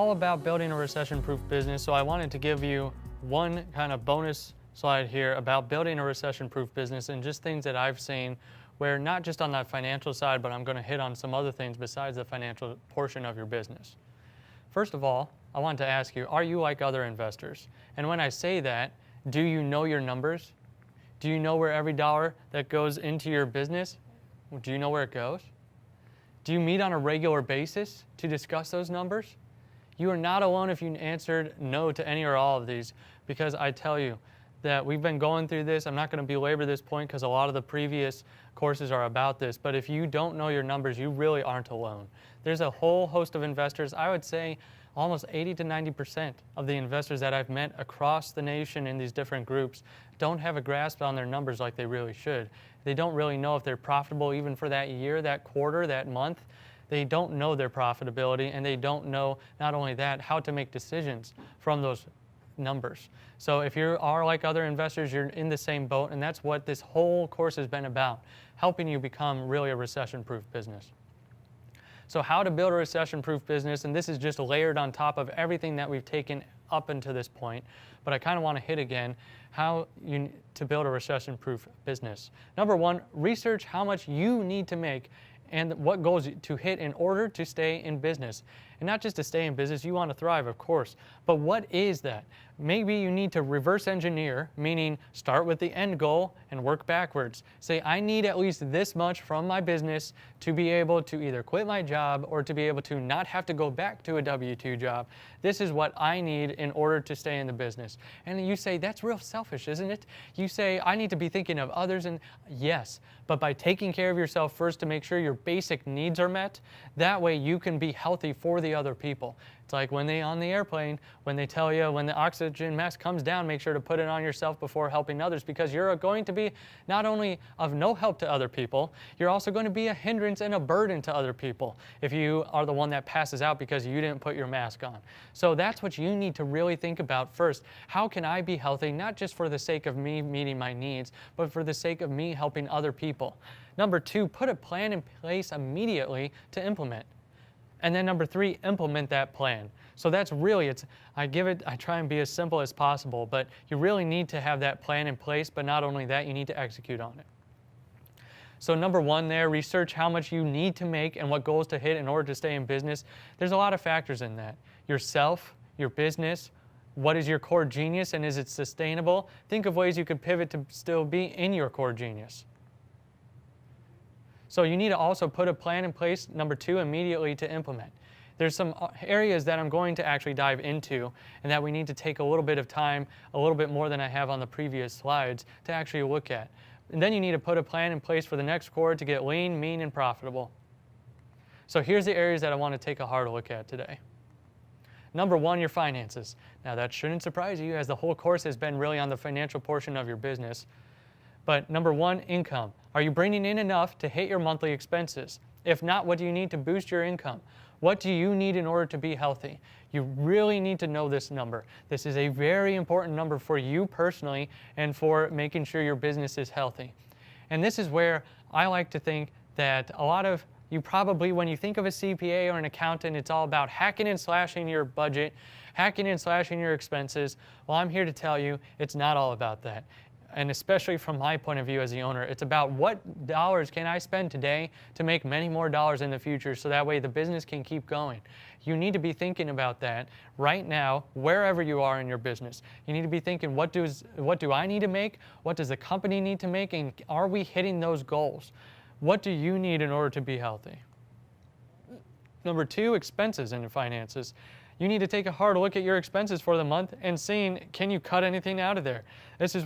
all about building a recession-proof business, so I wanted to give you one kind of bonus slide here about building a recession-proof business and just things that I've seen where not just on that financial side, but I'm going to hit on some other things besides the financial portion of your business. First of all, I want to ask you, are you like other investors? And when I say that, do you know your numbers? Do you know where every dollar that goes into your business, do you know where it goes? Do you meet on a regular basis to discuss those numbers? You are not alone if you answered no to any or all of these, because I tell you that we've been going through this. I'm not going to belabor this point because a lot of the previous courses are about this, but if you don't know your numbers, you really aren't alone. There's a whole host of investors. I would say almost 80 to 90% of the investors that I've met across the nation in these different groups don't have a grasp on their numbers like they really should. They don't really know if they're profitable even for that year, that quarter, that month. They don't know their profitability, and they don't know, not only that, how to make decisions from those numbers. So if you are like other investors, you're in the same boat, and that's what this whole course has been about, helping you become really a recession-proof business. So how to build a recession-proof business, and this is just layered on top of everything that we've taken up until this point, but I kind of want to hit again how to build a recession-proof business. Number one, research how much you need to make and what goals to hit in order to stay in business. And not just to stay in business, you want to thrive, of course, but what is that? Maybe you need to reverse engineer, meaning start with the end goal and work backwards. Say, I need at least this much from my business to be able to either quit my job or to be able to not have to go back to a W-2 job. This is what I need in order to stay in the business. And you say, that's real selfish, isn't it? You say, I need to be thinking of others, and yes, but by taking care of yourself first to make sure your basic needs are met, that way you can be healthy for the other people. It's like when they on the airplane, when they tell you when the oxygen mask comes down, make sure to put it on yourself before helping others, because you're going to be not only of no help to other people, you're also going to be a hindrance and a burden to other people if you are the one that passes out because you didn't put your mask on. So that's what you need to really think about first. How can I be healthy, not just for the sake of me meeting my needs, but for the sake of me helping other people? Number two, put a plan in place immediately to implement. And then number three, implement that plan. So that's really, I try and be as simple as possible, but you really need to have that plan in place, but not only that, you need to execute on it. So number one there, research how much you need to make and what goals to hit in order to stay in business. There's a lot of factors in that. Yourself, your business, what is your core genius and is it sustainable? Think of ways you could pivot to still be in your core genius. So you need to also put a plan in place, number two, immediately to implement. There's some areas that I'm going to actually dive into and that we need to take a little bit of time, a little bit more than I have on the previous slides, to actually look at. And then you need to put a plan in place for the next quarter to get lean, mean, and profitable. So here's the areas that I want to take a hard look at today. Number one, your finances. Now that shouldn't surprise you, as the whole course has been really on the financial portion of your business. But number one, income. Are you bringing in enough to hit your monthly expenses? If not, what do you need to boost your income? What do you need in order to be healthy? You really need to know this number. This is a very important number for you personally and for making sure your business is healthy. And this is where I like to think that a lot of you probably, when you think of a CPA or an accountant, it's all about hacking and slashing your budget, hacking and slashing your expenses. Well, I'm here to tell you it's not all about that. And especially from my point of view as the owner, it's about what dollars can I spend today to make many more dollars in the future so that way the business can keep going. You need to be thinking about that right now, wherever you are in your business. You need to be thinking, what do I need to make? What does the company need to make? And are we hitting those goals? What do you need in order to be healthy? Number two, expenses in your finances. You need to take a hard look at your expenses for the month and seeing, can you cut anything out of there? That's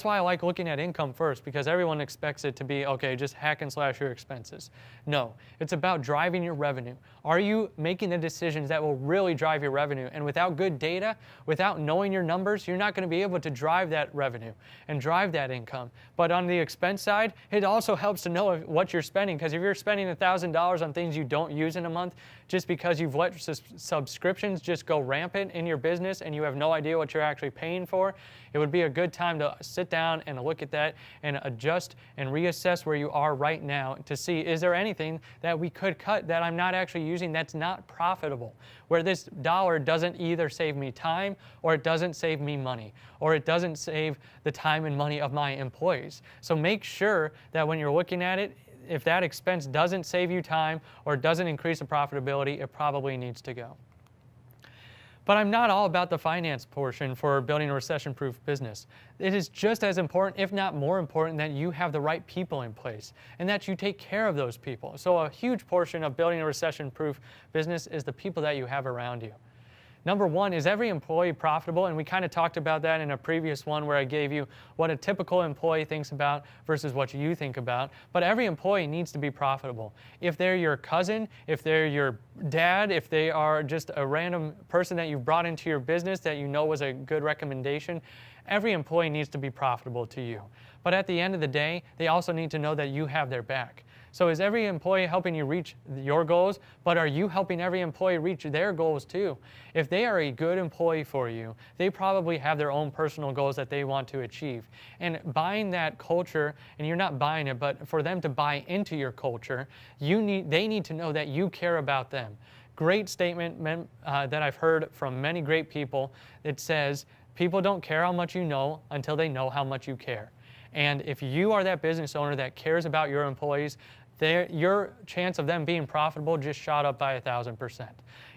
why I like looking at income first, because everyone expects it to be, okay, just hack and slash your expenses. No, it's about driving your revenue. Are you making the decisions that will really drive your revenue? And without good data, without knowing your numbers, you're not going to be able to drive that revenue and drive that income. But on the expense side, it also helps to know what you're spending, because if you're spending $1,000 on things you don't use in a month, just because you've let subscriptions just go rampant in your business and you have no idea what you're actually paying for, it would be a good time to sit down and look at that and adjust and reassess where you are right now to see, is there anything that we could cut that I'm not actually using that's not profitable, where this dollar doesn't either save me time or it doesn't save me money or it doesn't save the time and money of my employees. So make sure that when you're looking at it, if that expense doesn't save you time or doesn't increase the profitability, it probably needs to go. But I'm not all about the finance portion for building a recession-proof business. It is just as important, if not more important, that you have the right people in place and that you take care of those people. So a huge portion of building a recession-proof business is the people that you have around you. Number one, is every employee profitable? And we kind of talked about that in a previous one where I gave you what a typical employee thinks about versus what you think about. But every employee needs to be profitable. If they're your cousin, if they're your dad, if they are just a random person that you've brought into your business that you know was a good recommendation, every employee needs to be profitable to you. But at the end of the day, they also need to know that you have their back. So is every employee helping you reach your goals, but are you helping every employee reach their goals too? If they are a good employee for you, they probably have their own personal goals that they want to achieve. And buying that culture, and you're not buying it, but for them to buy into your culture, they need to know that you care about them. Great statement that I've heard from many great people. It says, people don't care how much you know until they know how much you care. And if you are that business owner that cares about your employees, your chance of them being profitable just shot up by 1,000%.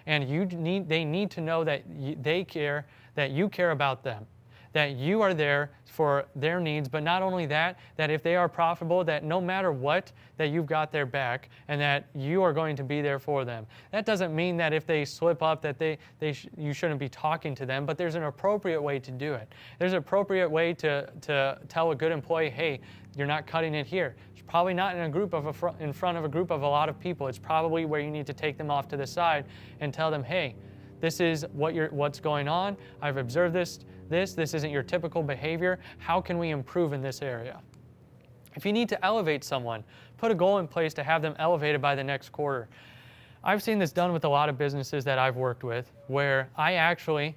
And they need to know that they care, that you care about them, that you are there for their needs, but not only that, that if they are profitable, that no matter what, that you've got their back and that you are going to be there for them. That doesn't mean that if they slip up that you shouldn't be talking to them, but there's an appropriate way to do it. There's an appropriate way to tell a good employee, hey, you're not cutting it here. It's probably not in front of a group of a lot of people. It's probably where you need to take them off to the side and tell them, hey, this is what's going on. I've observed this isn't your typical behavior. How can we improve in this area? If you need to elevate someone, put a goal in place to have them elevated by the next quarter. I've seen this done with a lot of businesses that I've worked with, where I actually,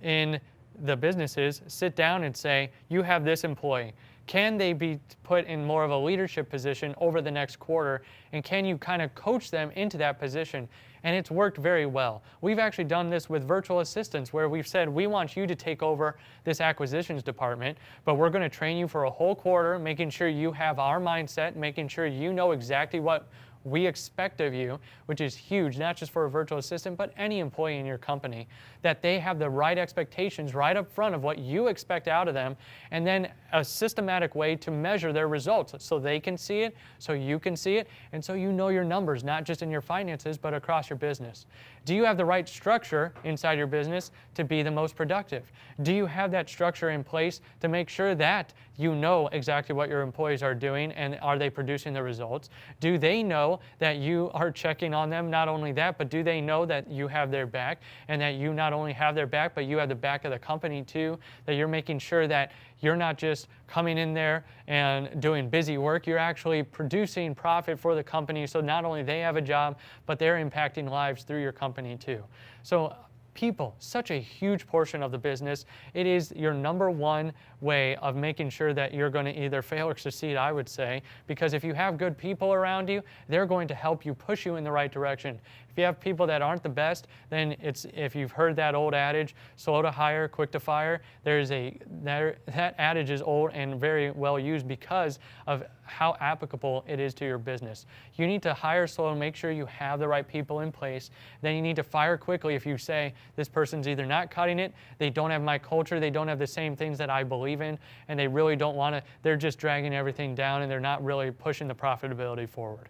in the businesses, sit down and say, you have this employee. Can they be put in more of a leadership position over the next quarter? And can you kind of coach them into that position? And it's worked very well. We've actually done this with virtual assistants where we've said, we want you to take over this acquisitions department, but we're going to train you for a whole quarter, making sure you have our mindset, making sure you know exactly what we expect of you, which is huge, not just for a virtual assistant, but any employee in your company, that they have the right expectations right up front of what you expect out of them, and then a systematic way to measure their results so they can see it, so you can see it, and so you know your numbers, not just in your finances, but across your business. Do you have the right structure inside your business to be the most productive? Do you have that structure in place to make sure that you know exactly what your employees are doing and are they producing the results? Do they know that you are checking on them? Not only that, but do they know that you have their back and that you not only have their back, but you have the back of the company too, that you're making sure that you're not just coming in there and doing busy work, you're actually producing profit for the company, so not only they have a job, but they're impacting lives through your company too. So people, such a huge portion of the business. It is your number one way of making sure that you're going to either fail or succeed, I would say, because if you have good people around you, they're going to help you push you in the right direction. If you have people that aren't the best, then if you've heard that old adage, slow to hire, quick to fire, that adage is old and very well used because of how applicable it is to your business. You need to hire slow and make sure you have the right people in place. Then you need to fire quickly if you say, this person's either not cutting it, they don't have my culture, they don't have the same things that I believe in, and they really don't want to, they're just dragging everything down and they're not really pushing the profitability forward.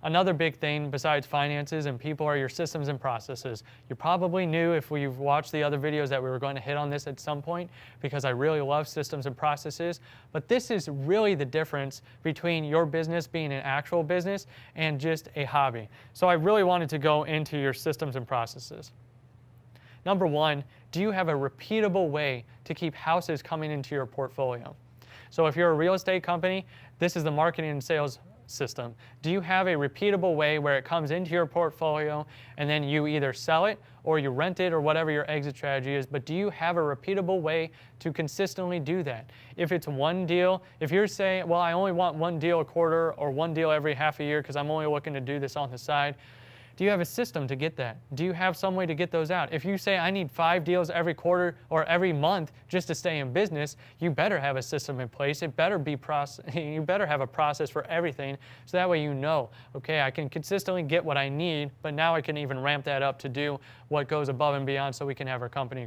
Another big thing besides finances and people are your systems and processes. You probably knew if we've watched the other videos that we were going to hit on this at some point because I really love systems and processes, but this is really the difference between your business being an actual business and just a hobby. So I really wanted to go into your systems and processes. Number one, do you have a repeatable way to keep houses coming into your portfolio? So if you're a real estate company, this is the marketing and sales system? Do you have a repeatable way where it comes into your portfolio and then you either sell it or you rent it or whatever your exit strategy is, but do you have a repeatable way to consistently do that? If it's one deal, if you're saying, well, I only want one deal a quarter or one deal every half a year because I'm only looking to do this on the side, do you have a system to get that? Do you have some way to get those out? If you say, I need 5 deals every quarter or every month just to stay in business, you better have a system in place. It better be you better have a process for everything, so that way you know, okay, I can consistently get what I need, but now I can even ramp that up to do what goes above and beyond so we can have our company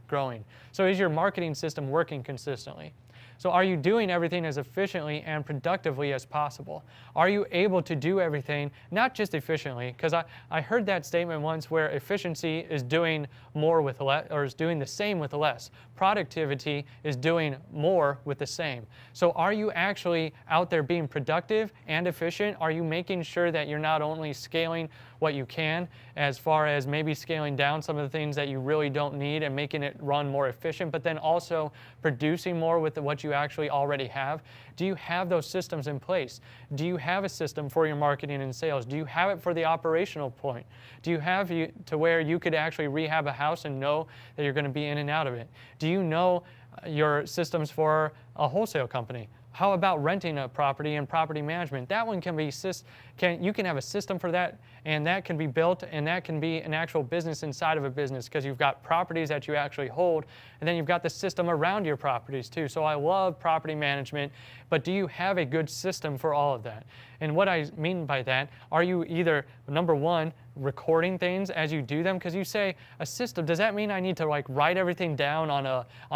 growing. So is your marketing system working consistently? So are you doing everything as efficiently and productively as possible? Are you able to do everything, not just efficiently, because I heard that statement once where efficiency is doing more with less, or is doing the same with less. Productivity is doing more with the same. So are you actually out there being productive and efficient? Are you making sure that you're not only scaling what you can, as far as maybe scaling down some of the things that you really don't need and making it run more efficient, but then also producing more with what you actually already have? Do you have those systems in place? Do you have a system for your marketing and sales? Do you have it for the operational point? Do you have to where you could actually rehab a house and know that you're going to be in and out of it? Do you know your systems for a wholesale company? How about renting a property and property management? That one can be, you can have a system for that, and that can be built, and that can be an actual business inside of a business, because you've got properties that you actually hold, and then you've got the system around your properties too. So I love property management, but do you have a good system for all of that? And what I mean by that, are you either, number one, recording things as you do them? Because you say a system, does that mean I need to like write everything down on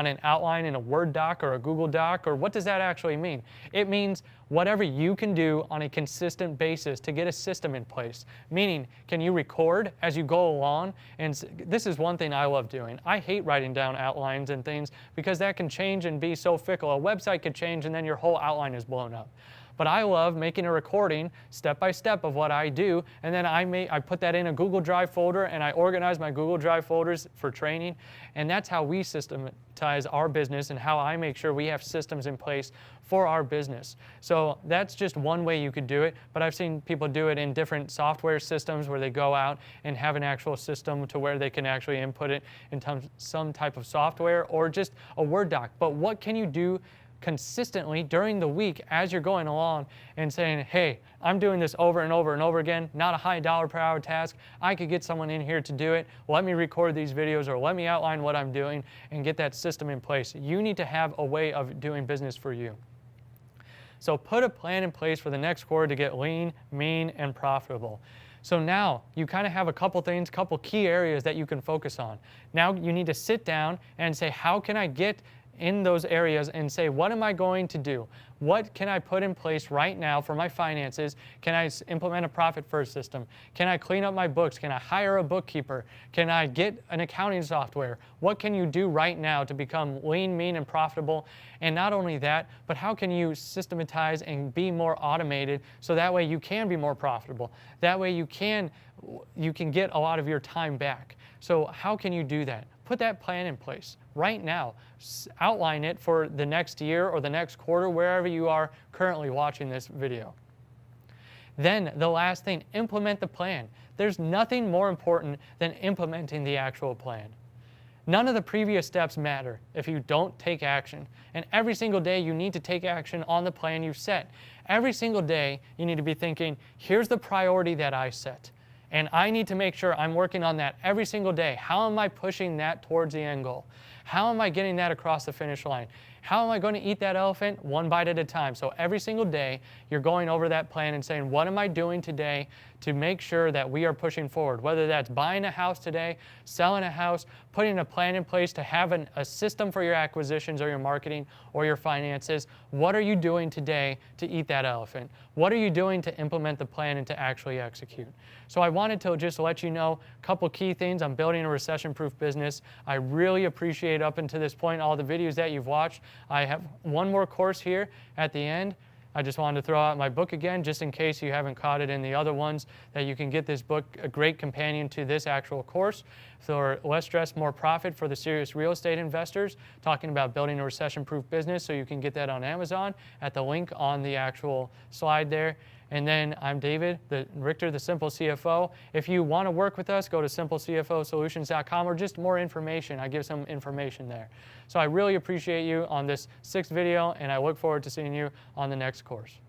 an outline in a Word doc or a Google Doc, or what does that actually mean? It means whatever you can do on a consistent basis to get a system in place. Meaning, can you record as you go along? And this is one thing I love doing. I hate writing down outlines and things because that can change and be so fickle. A website could change and then your whole outline is blown up. But I love making a recording step by step of what I do, and then I put that in a Google Drive folder, and I organize my Google Drive folders for training, and that's how we systematize our business and how I make sure we have systems in place for our business. So that's just one way you could do it, but I've seen people do it in different software systems where they go out and have an actual system to where they can actually input it in some type of software or just a Word doc. But what can you do consistently during the week as you're going along and saying, hey, I'm doing this over and over and over again, not a high dollar per hour task. I could get someone in here to do it. Let me record these videos, or let me outline what I'm doing and get that system in place. You need to have a way of doing business for you. So put a plan in place for the next quarter to get lean, mean, and profitable. So now you kind of have a couple things, couple key areas that you can focus on. Now you need to sit down and say, how can I get in those areas and say, what am I going to do? What can I put in place right now for my finances? Can I implement a profit first system? Can I clean up my books? Can I hire a bookkeeper? Can I get an accounting software? What can you do right now to become lean, mean, and profitable? And not only that, but how can you systematize and be more automated so that way you can be more profitable? That way you can get a lot of your time back. So how can you do that? Put that plan in place right now. Outline it for the next year or the next quarter, wherever you are currently watching this video. Then the last thing, implement the plan. There's nothing more important than implementing the actual plan. None of the previous steps matter if you don't take action. And every single day you need to take action on the plan you've set. Every single day you need to be thinking, here's the priority that I set. And I need to make sure I'm working on that every single day. How am I pushing that towards the end goal? How am I getting that across the finish line? How am I going to eat that elephant? One bite at a time. So every single day, you're going over that plan and saying, what am I doing today to make sure that we are pushing forward? Whether that's buying a house today, selling a house, putting a plan in place to have a system for your acquisitions or your marketing or your finances. What are you doing today to eat that elephant? What are you doing to implement the plan and to actually execute? So I wanted to just let you know a couple key things on building a recession-proof business. I really appreciate up until this point all the videos that you've watched. I have one more course here at the end. I just wanted to throw out my book again, just in case you haven't caught it in the other ones, that you can get this book, a great companion to this actual course. For Less Stress, More Profit for the Serious Real Estate Investors, talking about building a recession-proof business. So you can get that on Amazon at the link on the actual slide there. And then I'm David, Richter, the Simple CFO. If you want to work with us, go to simplecfosolutions.com, or just more information. I give some information there. So I really appreciate you on this 6th video, and I look forward to seeing you on the next course.